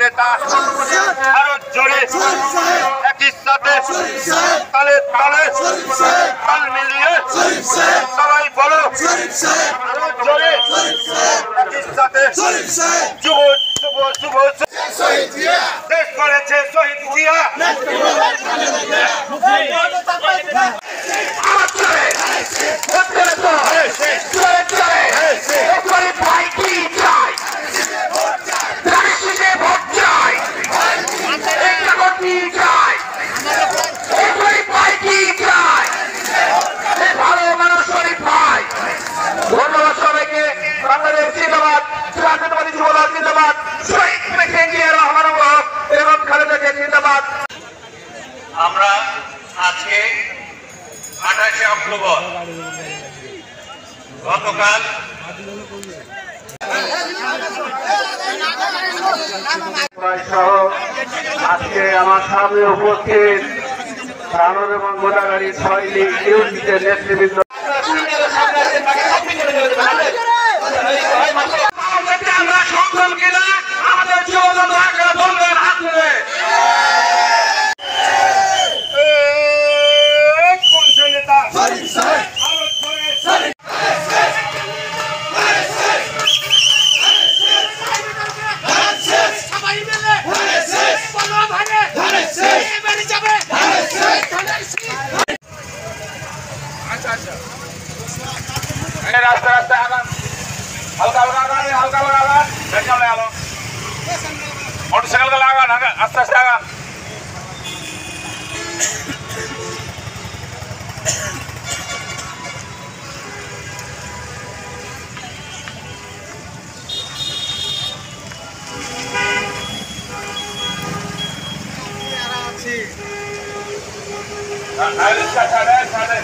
নেতা আরো জোরে একই সাথে তালে তালে তাল মিলিয়ে সবাই বলো আরো জোরে একই সাথে যুব যুব যুব দেশ করেছে শহীদ জিয়া আমরা আজকে 28শে অক্টোবর গতকাল আজকে আমার সামনে উপস্থিত সাধারণ এবং গোদাগাড়ি 6 লীগ ইউনিটের নেতৃবৃন্দ আমরা সক্ষম কিনা আমাদের জীবন বলবেন হাত তুলে রাস্তা রাস্তা আগান হালকা হালকা আগান হালকা হালকা আগান চলে আলো মোটরসাইকেল গুলো আগান আস্তে আস্তে আগান ছাড়ে